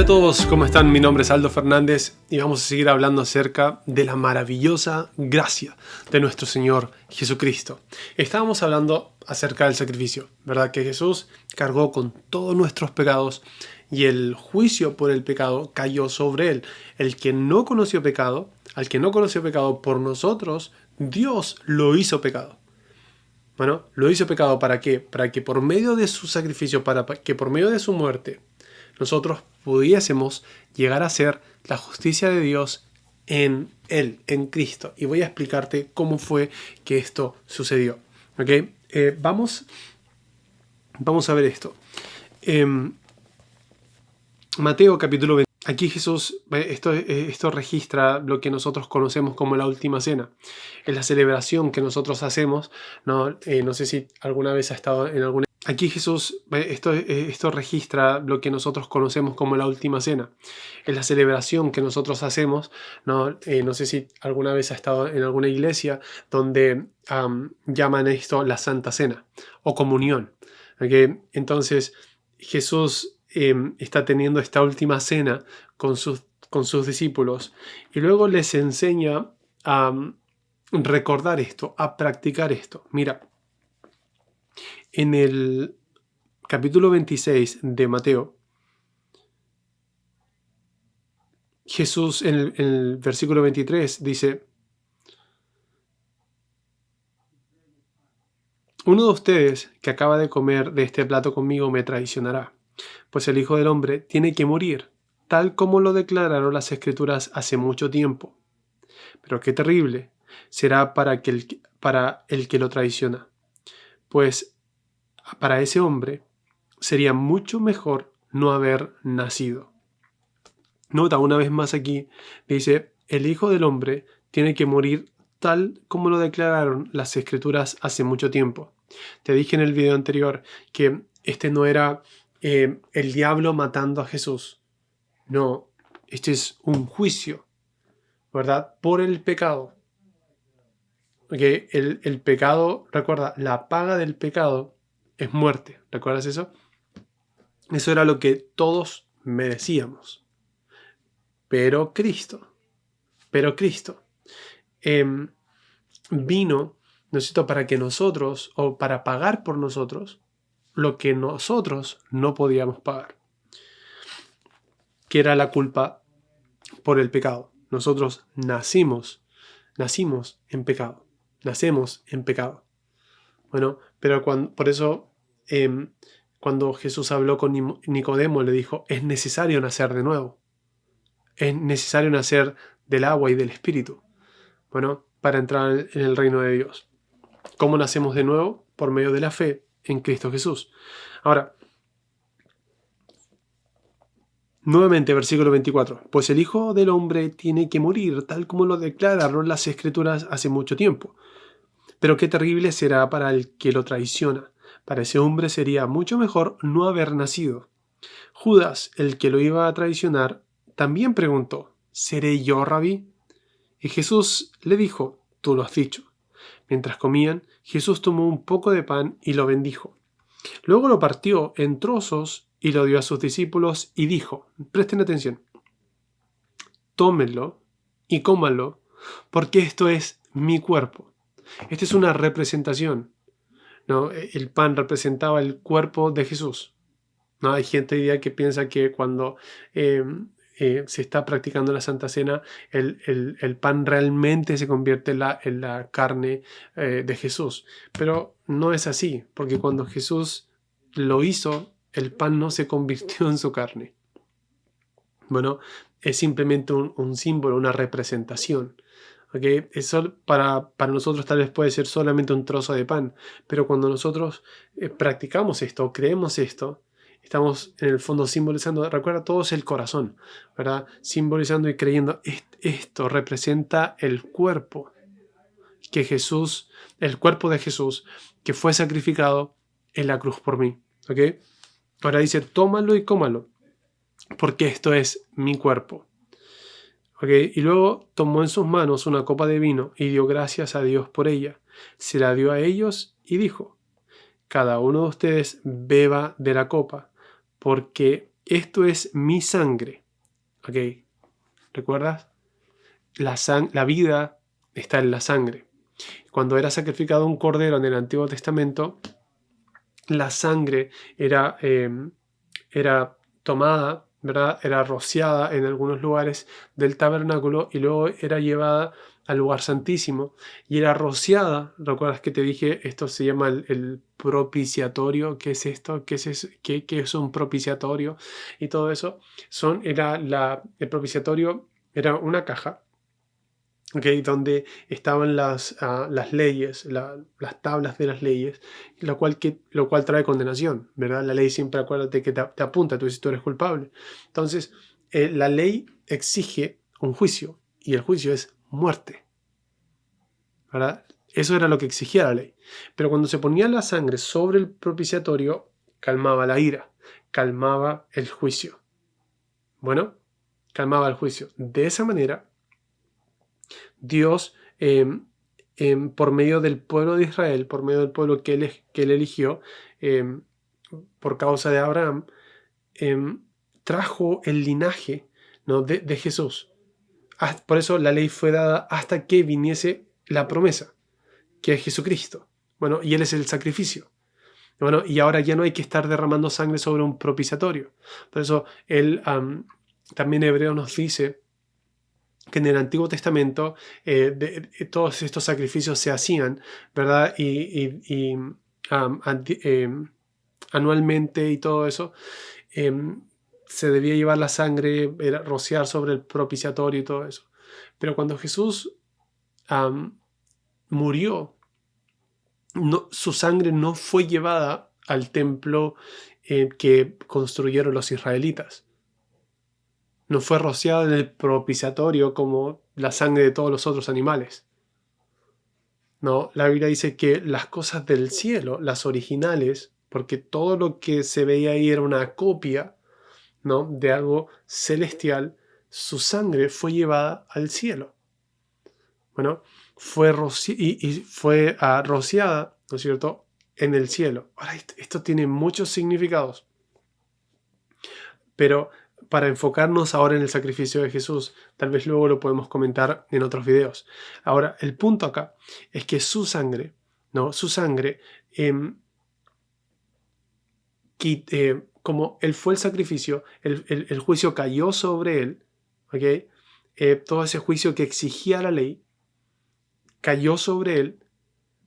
a todos, ¿cómo están? Mi nombre es Aldo Fernández y vamos a seguir hablando acerca de la maravillosa gracia de nuestro Señor Jesucristo. Estábamos hablando acerca del sacrificio, ¿verdad? Que Jesús cargó con todos nuestros pecados y el juicio por el pecado cayó sobre él. El que no conoció pecado, al que no conoció pecado por nosotros, Dios lo hizo pecado. Bueno, lo hizo pecado ¿para qué? Para que por medio de su sacrificio, para que por medio de su muerte, nosotros pudiésemos llegar a ser la justicia de Dios en Él, en Cristo. Y voy a explicarte cómo fue que esto sucedió. ¿Okay? Vamos a ver esto. Mateo capítulo 20. Aquí Jesús, esto registra lo que nosotros conocemos como la última cena. Es la celebración que nosotros hacemos. No sé si alguna vez ha estado en alguna... Aquí Jesús, esto registra lo que nosotros conocemos como la última cena. Es la celebración que nosotros hacemos. No sé si alguna vez ha estado en alguna iglesia donde llaman esto la Santa Cena o comunión. ¿Okay? Entonces Jesús está teniendo esta última cena con sus discípulos y luego les enseña a recordar esto, a practicar esto. Mira, en el capítulo 26 de Mateo, Jesús en el versículo 23 dice: uno de ustedes que acaba de comer de este plato conmigo me traicionará, pues el Hijo del Hombre tiene que morir, tal como lo declararon las Escrituras hace mucho tiempo. Pero qué terrible será para el que lo traiciona, pues para ese hombre sería mucho mejor no haber nacido. Nota una vez más aquí, dice, el Hijo del Hombre tiene que morir tal como lo declararon las Escrituras hace mucho tiempo. Te dije en el video anterior que este no era el diablo matando a Jesús. No, este es un juicio, ¿verdad? Por el pecado. Okay. El pecado, recuerda, la paga del pecado es muerte. ¿Recuerdas eso? Eso era lo que todos merecíamos. Pero Cristo vino, ¿no es cierto?, para que nosotros, o para pagar por nosotros, lo que nosotros no podíamos pagar, que era la culpa por el pecado. Nosotros nacimos en pecado, nacemos en pecado. Bueno, pero por eso cuando Jesús habló con Nicodemo, le dijo, es necesario nacer de nuevo. Es necesario nacer del agua y del Espíritu. Bueno, para entrar en el reino de Dios. ¿Cómo nacemos de nuevo? Por medio de la fe en Cristo Jesús. Ahora, nuevamente, versículo 24. Pues el Hijo del Hombre tiene que morir, tal como lo declararon las Escrituras hace mucho tiempo. Pero qué terrible será para el que lo traiciona. Para ese hombre sería mucho mejor no haber nacido. Judas, el que lo iba a traicionar, también preguntó, ¿seré yo, Rabí? Y Jesús le dijo, tú lo has dicho. Mientras comían, Jesús tomó un poco de pan y lo bendijo. Luego lo partió en trozos y lo dio a sus discípulos y dijo, presten atención, tómenlo y cómanlo, porque esto es mi cuerpo. Esta es una representación, ¿no? El pan representaba el cuerpo de Jesús. ¿No? Hay gente hoy día que piensa que cuando se está practicando la Santa Cena, el pan realmente se convierte en la carne de Jesús. Pero no es así, porque cuando Jesús lo hizo, el pan no se convirtió en su carne. Bueno, es simplemente un símbolo, una representación. ¿Okay? Eso para nosotros tal vez puede ser solamente un trozo de pan, pero cuando nosotros practicamos esto, creemos esto, estamos en el fondo simbolizando, recuerda, todo es el corazón, ¿verdad? Simbolizando y creyendo, esto representa el cuerpo que Jesús, el cuerpo de Jesús, que fue sacrificado en la cruz por mí. ¿Ok? Ahora dice, tómalo y cómalo, porque esto es mi cuerpo. ¿Okay? Y luego tomó en sus manos una copa de vino y dio gracias a Dios por ella. Se la dio a ellos y dijo, cada uno de ustedes beba de la copa, porque esto es mi sangre. ¿Ok? ¿Recuerdas? La vida está en la sangre. Cuando era sacrificado un cordero en el Antiguo Testamento, la sangre era tomada, ¿verdad? Era rociada en algunos lugares del tabernáculo y luego era llevada al lugar santísimo y era rociada. ¿Recuerdas que te dije? Esto se llama el propiciatorio. ¿Qué es esto? ¿Qué es un propiciatorio? Y todo eso. El propiciatorio era una caja, ¿ok? Donde estaban las leyes, las tablas de las leyes, lo cual trae condenación, ¿verdad? La ley siempre, acuérdate que te apunta, tú dices, tú eres culpable. Entonces, la ley exige un juicio, y el juicio es muerte, ¿verdad? Eso era lo que exigía la ley. Pero cuando se ponía la sangre sobre el propiciatorio, calmaba la ira, calmaba el juicio. Bueno, calmaba el juicio. De esa manera, Dios, por medio del pueblo de Israel, por medio del pueblo que él eligió, em, por causa de Abraham, trajo el linaje, ¿no? de Jesús. Por eso la ley fue dada hasta que viniese la promesa, que es Jesucristo. Bueno, y Él es el sacrificio. Bueno, y ahora ya no hay que estar derramando sangre sobre un propiciatorio. Por eso también Hebreo nos dice que en el Antiguo Testamento todos estos sacrificios se hacían, ¿verdad? Anualmente y todo eso, se debía llevar la sangre, rociar sobre el propiciatorio y todo eso. Pero cuando Jesús murió, su sangre no fue llevada al templo que construyeron los israelitas. No fue rociada en el propiciatorio como la sangre de todos los otros animales. No, la Biblia dice que las cosas del cielo, las originales, porque todo lo que se veía ahí era una copia, ¿no? de algo celestial, su sangre fue llevada al cielo. Bueno, fue rociada, ¿no es cierto?, en el cielo. Ahora, esto tiene muchos significados, pero para enfocarnos ahora en el sacrificio de Jesús, tal vez luego lo podemos comentar en otros videos. Ahora, el punto acá es que su sangre, ¿no? Su sangre, como él fue el sacrificio, el juicio cayó sobre él, ¿ok? Todo ese juicio que exigía la ley cayó sobre él,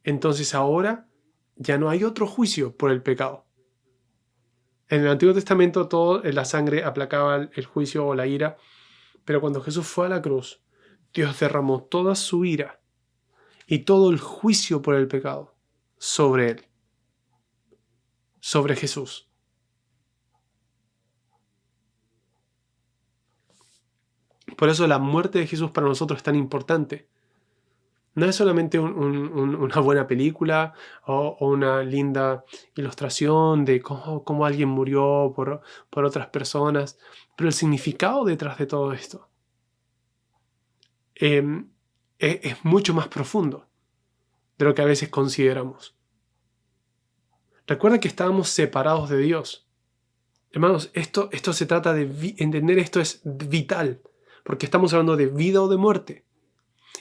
entonces ahora ya no hay otro juicio por el pecado. En el Antiguo Testamento la sangre aplacaba el juicio o la ira, pero cuando Jesús fue a la cruz, Dios derramó toda su ira y todo el juicio por el pecado sobre él, sobre Jesús. Por eso la muerte de Jesús para nosotros es tan importante. No es solamente una buena película o una linda ilustración de cómo alguien murió por otras personas, pero el significado detrás de todo esto es mucho más profundo de lo que a veces consideramos. Recuerda que estábamos separados de Dios. Hermanos, esto se trata de entender, esto es vital, porque estamos hablando de vida o de muerte.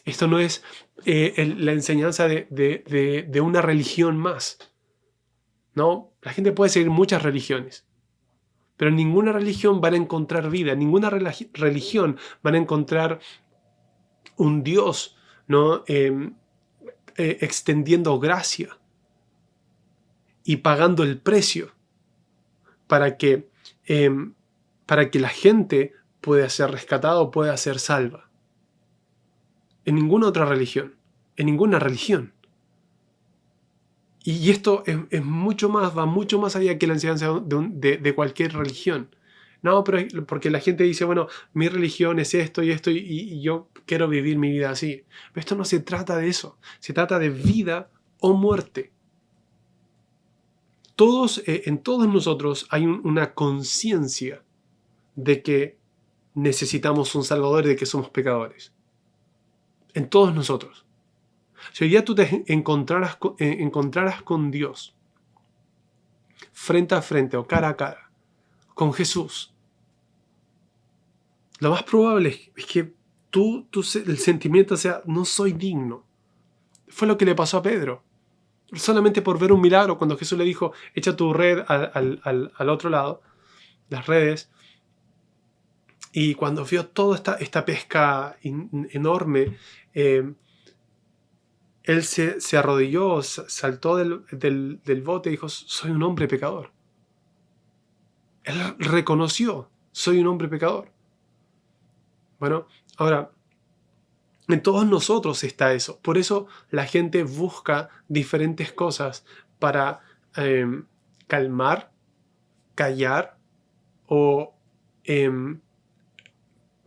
Esto no es la enseñanza de una religión más. No, la gente puede seguir muchas religiones, pero en ninguna religión van a encontrar vida, en ninguna religión van a encontrar un Dios, ¿no? Extendiendo gracia y pagando el precio para que la gente pueda ser rescatada o pueda ser salva. En ninguna otra religión, en ninguna religión. Y esto es mucho más, va mucho más allá que la enseñanza de cualquier religión. No, pero porque la gente dice, bueno, mi religión es esto y yo quiero vivir mi vida así. Pero esto no se trata de eso. Se trata de vida o muerte. En todos nosotros hay una conciencia de que necesitamos un Salvador y de que somos pecadores. En todos nosotros. Si hoy día tú te encontraras con Dios frente a frente o cara a cara, con Jesús, lo más probable es que el sentimiento sea, no soy digno. Fue lo que le pasó a Pedro. Solamente por ver un milagro, cuando Jesús le dijo, echa tu red al otro lado, las redes, y cuando vio toda esta pesca enorme, él se arrodilló, saltó del bote y dijo, soy un hombre pecador. Él reconoció, soy un hombre pecador. Bueno, ahora, en todos nosotros está eso. Por eso la gente busca diferentes cosas para calmar, callar o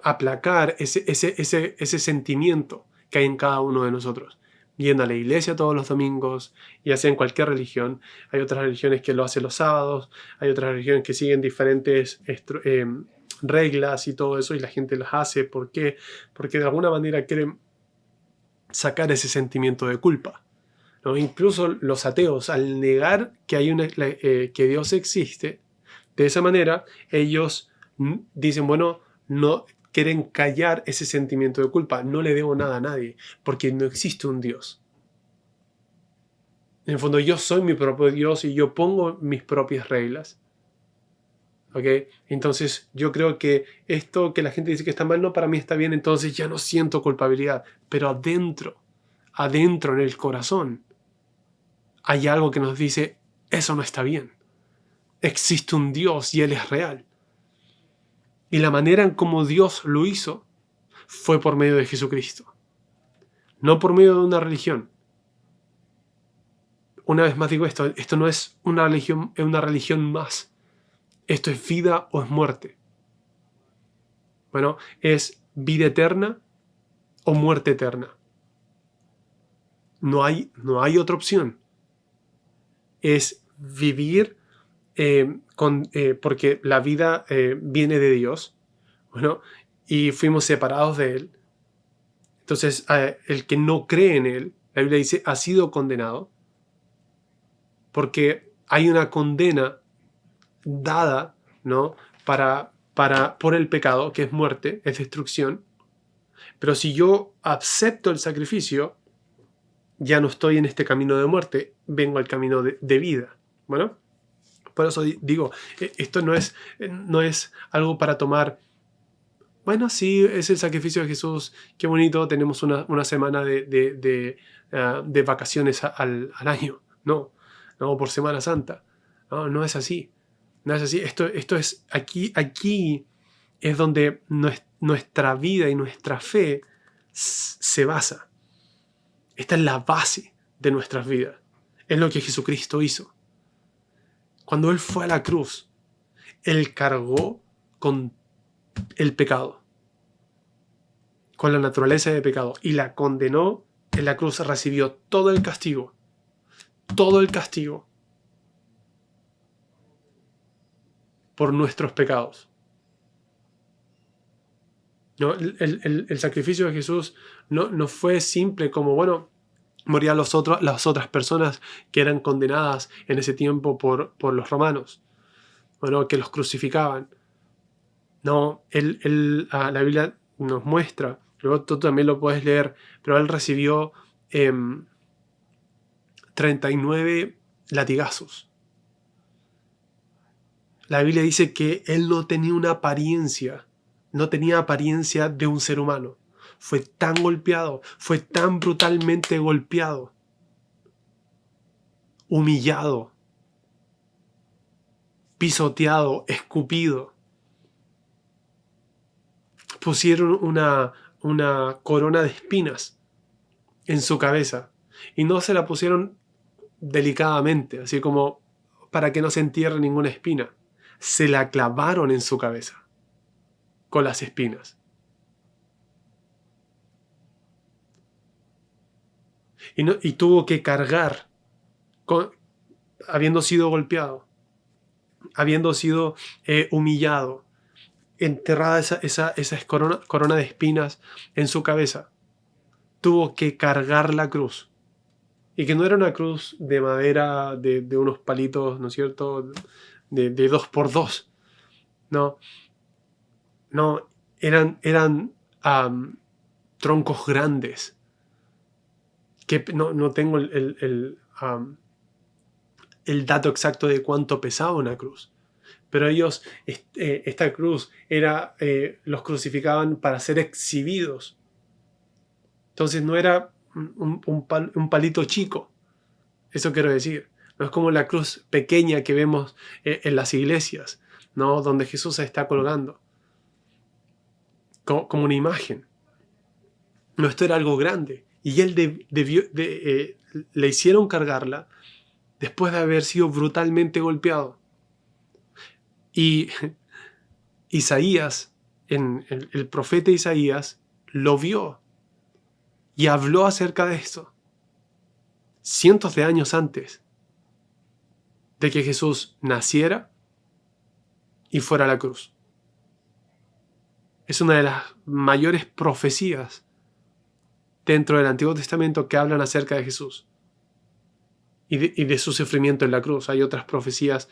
aplacar ese sentimiento que hay en cada uno de nosotros. Yendo a la iglesia todos los domingos, ya sea en cualquier religión. Hay otras religiones que lo hacen los sábados, hay otras religiones que siguen diferentes reglas y todo eso, y la gente las hace. ¿Por qué? Porque de alguna manera quieren sacar ese sentimiento de culpa, ¿no? Incluso los ateos, al negar que que Dios existe, de esa manera ellos dicen, bueno, no quieren callar ese sentimiento de culpa. No le debo nada a nadie, porque no existe un Dios. En el fondo, yo soy mi propio Dios y yo pongo mis propias reglas. ¿Ok? Entonces, yo creo que esto que la gente dice que está mal, no, para mí está bien, entonces ya no siento culpabilidad. Pero adentro en el corazón, hay algo que nos dice, eso no está bien. Existe un Dios y Él es real. Y la manera en cómo Dios lo hizo fue por medio de Jesucristo. No por medio de una religión. Una vez más digo esto no es una religión más. Esto es vida o es muerte. Bueno, es vida eterna o muerte eterna. No hay otra opción. Es vivir porque la vida viene de Dios, bueno, y fuimos separados de Él. Entonces, el que no cree en Él, la Biblia dice, ha sido condenado, porque hay una condena dada, ¿no? por el pecado, que es muerte, es destrucción. Pero si yo acepto el sacrificio, ya no estoy en este camino de muerte, vengo al camino de vida. Bueno, por eso digo, esto no es algo para tomar, bueno, sí, es el sacrificio de Jesús, qué bonito, tenemos una semana de vacaciones al año. No, por Semana Santa. No es así. No es así. Esto es aquí es donde nuestra vida y nuestra fe se basa. Esta es la base de nuestras vidas. Es lo que Jesucristo hizo. Cuando Él fue a la cruz, Él cargó con el pecado, con la naturaleza de pecado, y la condenó. En la cruz recibió todo el castigo por nuestros pecados. ¿No? El sacrificio de Jesús no fue simple como, bueno, morían las otras personas que eran condenadas en ese tiempo por los romanos, bueno, que los crucificaban. No, la Biblia nos muestra, luego tú también lo puedes leer, pero Él recibió 39 latigazos. La Biblia dice que Él no tenía apariencia de un ser humano. Fue tan golpeado, fue tan brutalmente golpeado, humillado, pisoteado, escupido. Pusieron una corona de espinas en su cabeza, y no se la pusieron delicadamente, así como para que no se entierre ninguna espina. Se la clavaron en su cabeza con las espinas. Y tuvo que cargar, habiendo sido golpeado, habiendo sido humillado, enterrada esa corona de espinas en su cabeza. Tuvo que cargar la cruz. Y que no era una cruz de madera de unos palitos, ¿no es cierto?, de 2x2. No, no, eran troncos grandes, que no tengo el dato exacto de cuánto pesaba una cruz. Pero ellos, esta cruz los crucificaban para ser exhibidos. Entonces no era un palito chico. Eso quiero decir. No es como la cruz pequeña que vemos en las iglesias, ¿no? Donde Jesús se está colgando. Como una imagen. No, esto era algo grande. Y él le hicieron cargarla después de haber sido brutalmente golpeado. Y Isaías, el profeta Isaías, lo vio y habló acerca de esto cientos de años antes de que Jesús naciera y fuera a la cruz. Es una de las mayores profecías dentro del Antiguo Testamento que hablan acerca de Jesús y de su sufrimiento en la cruz. Hay otras profecías,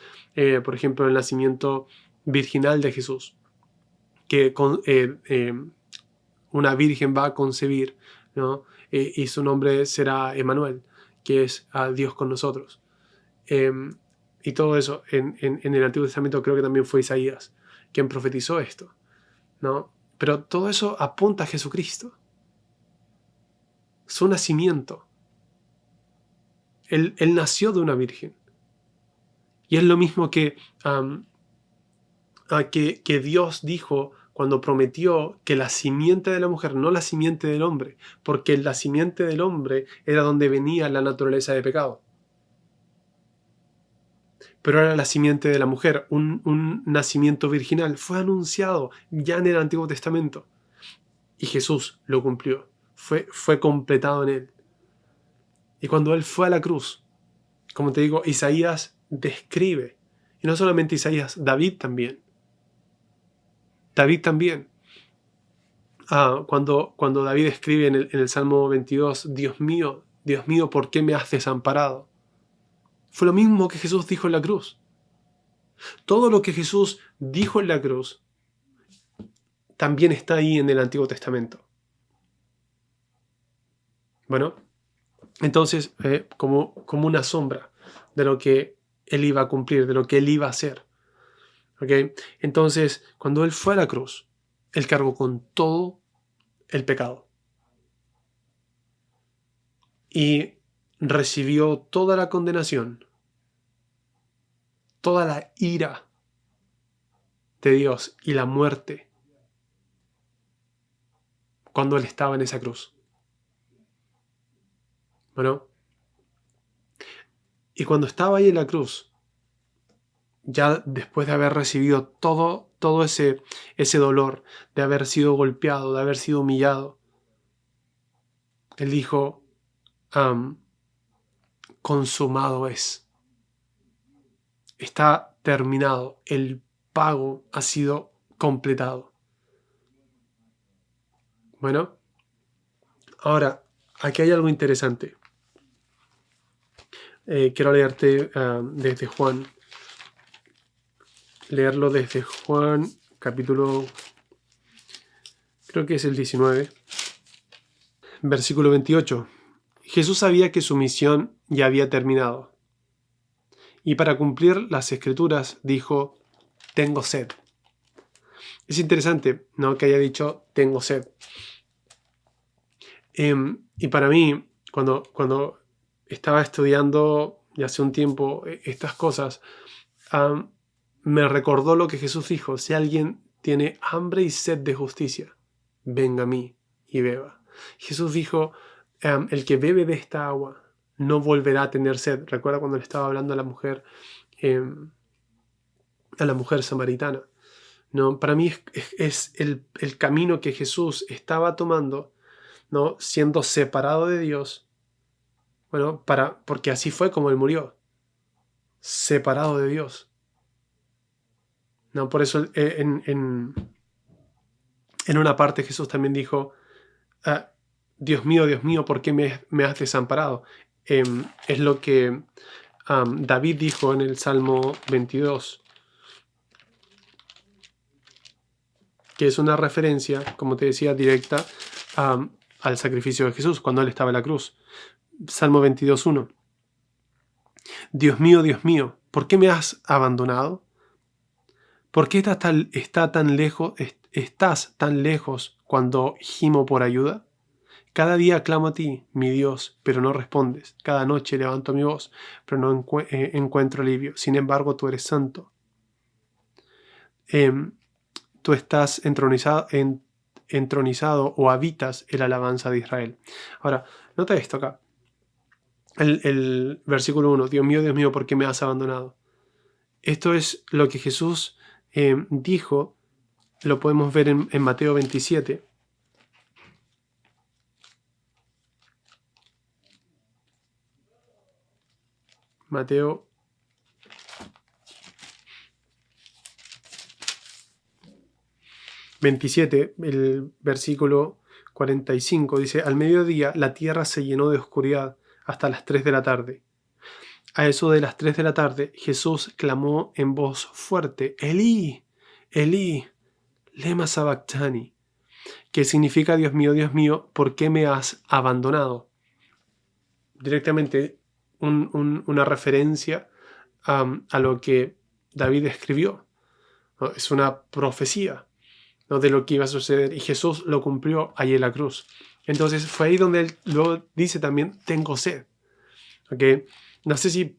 por ejemplo, el nacimiento virginal de Jesús, que una virgen va a concebir, ¿no? Y su nombre será Emmanuel, que es a Dios con nosotros. Y todo eso en el Antiguo Testamento creo que también fue Isaías quien profetizó esto, ¿no? Pero todo eso apunta a Jesucristo, su nacimiento. Él nació de una virgen. Y es lo mismo que Dios dijo cuando prometió que la simiente de la mujer, no la simiente del hombre, porque la simiente del hombre era donde venía la naturaleza de pecado. Pero era la simiente de la mujer, un nacimiento virginal. Fue anunciado ya en el Antiguo Testamento. Y Jesús lo cumplió. Fue completado en él. Y cuando él fue a la cruz, como te digo, Isaías describe, y no solamente Isaías, David también. David también. Cuando David escribe en el Salmo 22, Dios mío, ¿por qué me has desamparado? Fue lo mismo que Jesús dijo en la cruz. Todo lo que Jesús dijo en la cruz también está ahí en el Antiguo Testamento. Bueno, entonces, como una sombra de lo que él iba a cumplir, de lo que él iba a hacer. ¿Okay? Entonces, cuando él fue a la cruz, él cargó con todo el pecado. Y recibió toda la condenación, toda la ira de Dios y la muerte cuando él estaba en esa cruz. Bueno, y cuando estaba ahí en la cruz, ya después de haber recibido todo ese dolor, de haber sido golpeado, de haber sido humillado, él dijo, consumado es. Está terminado. El pago ha sido completado. Bueno, ahora, aquí hay algo interesante. Quiero leerte desde Juan. Leerlo desde Juan, capítulo, creo que es el 19, versículo 28. Jesús sabía que su misión ya había terminado. Y para cumplir las Escrituras dijo, tengo sed. Es interesante, ¿no?, que haya dicho, tengo sed. Y para mí, cuando estaba estudiando ya hace un tiempo estas cosas, me recordó lo que Jesús dijo: si alguien tiene hambre y sed de justicia, venga a mí y beba. Jesús dijo, el que bebe de esta agua no volverá a tener sed. Recuerda cuando le estaba hablando a la mujer samaritana. ¿No? Para mí es el camino que Jesús estaba tomando, ¿no?, siendo separado de Dios. Bueno, porque así fue como él murió, separado de Dios. No, por eso en una parte Jesús también dijo, Dios mío, ¿por qué me has desamparado? Es lo que David dijo en el Salmo 22. que es una referencia, como te decía, directa al sacrificio de Jesús cuando Él estaba en la cruz. Salmo 22:1. Dios mío, ¿por qué me has abandonado? ¿Por qué estás tan lejos cuando gimo por ayuda? Cada día clamo a ti, mi Dios, pero no respondes. Cada noche levanto mi voz, pero no encuentro alivio. Sin embargo, tú eres santo. Tú estás entronizado o habitas en la alabanza de Israel. Ahora, nota esto acá. El versículo 1. Dios mío, ¿por qué me has abandonado? Esto es lo que Jesús dijo. Lo podemos ver en Mateo 27. Mateo 27, el versículo 45, dice: al mediodía la tierra se llenó de oscuridad hasta las 3 de la tarde. A eso de las 3 de la tarde, Jesús clamó en voz fuerte: Elí, Elí, lema sabactani, que significa: Dios mío, ¿por qué me has abandonado? Directamente una referencia a lo que David escribió, ¿no? Es una profecía, ¿no?, de lo que iba a suceder, y Jesús lo cumplió allí en la cruz. Entonces fue ahí donde Él luego dice también: tengo sed. ¿Okay? No sé si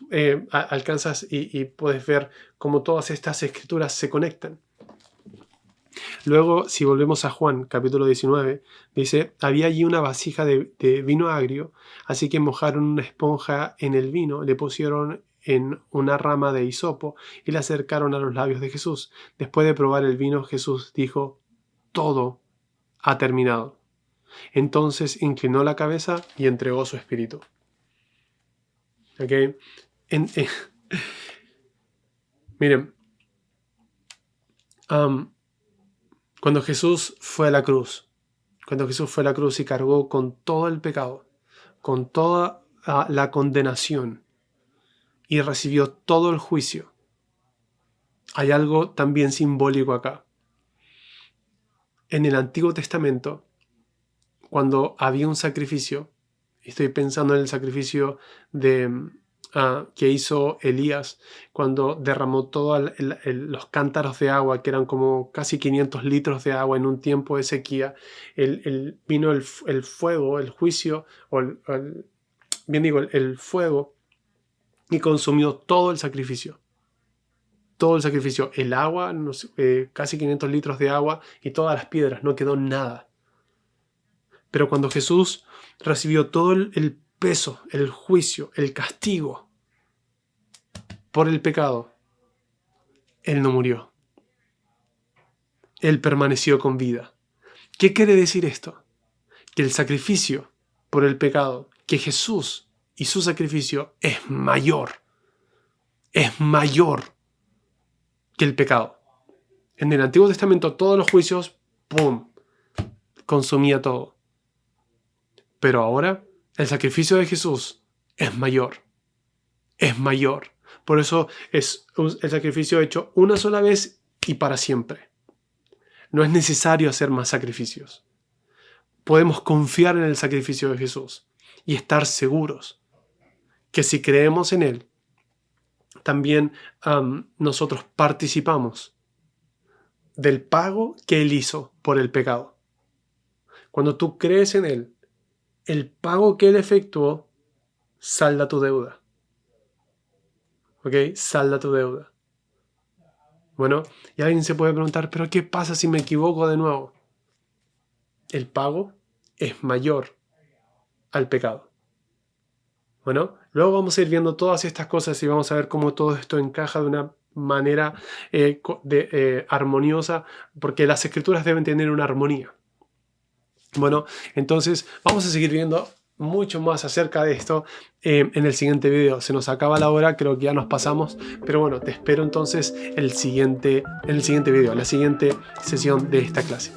alcanzas y puedes ver cómo todas estas escrituras se conectan. Luego, si volvemos a Juan, capítulo 19, dice: había allí una vasija de vino agrio, así que mojaron una esponja en el vino, le pusieron en una rama de hisopo y la acercaron a los labios de Jesús. Después de probar el vino, Jesús dijo: todo ha terminado. Entonces inclinó la cabeza y entregó su espíritu. ¿Okay? Miren, cuando Jesús fue a la cruz, y cargó con todo el pecado, con toda la condenación, y recibió todo el juicio, hay algo también simbólico acá. En el Antiguo Testamento, cuando había un sacrificio, estoy pensando en el sacrificio que hizo Elías cuando derramó todos los cántaros de agua, que eran como casi 500 litros de agua en un tiempo de sequía. Vino el fuego, el juicio, el fuego, y consumió todo el sacrificio. Todo el sacrificio, el agua, no sé, casi 500 litros de agua y todas las piedras, no quedó nada. Pero cuando Jesús recibió todo el peso, el juicio, el castigo por el pecado, Él no murió. Él permaneció con vida. ¿Qué quiere decir esto? Que el sacrificio por el pecado, que Jesús y su sacrificio es mayor que el pecado. En el Antiguo Testamento todos los juicios, ¡pum!, consumía todo. Pero ahora el sacrificio de Jesús es mayor. Es mayor. Por eso es el sacrificio hecho una sola vez y para siempre. No es necesario hacer más sacrificios. Podemos confiar en el sacrificio de Jesús y estar seguros que si creemos en Él, también nosotros participamos del pago que Él hizo por el pecado. Cuando tú crees en Él, el pago que Él efectuó salda tu deuda. ¿Ok? Salda tu deuda. Bueno, y alguien se puede preguntar: ¿pero qué pasa si me equivoco de nuevo? El pago es mayor al pecado. Bueno, luego vamos a ir viendo todas estas cosas y vamos a ver cómo todo esto encaja de una manera armoniosa, porque las escrituras deben tener una armonía. Bueno, entonces vamos a seguir viendo mucho más acerca de esto en el siguiente video. Se nos acaba la hora, creo que ya nos pasamos, pero bueno, te espero entonces en el siguiente video, la siguiente sesión de esta clase.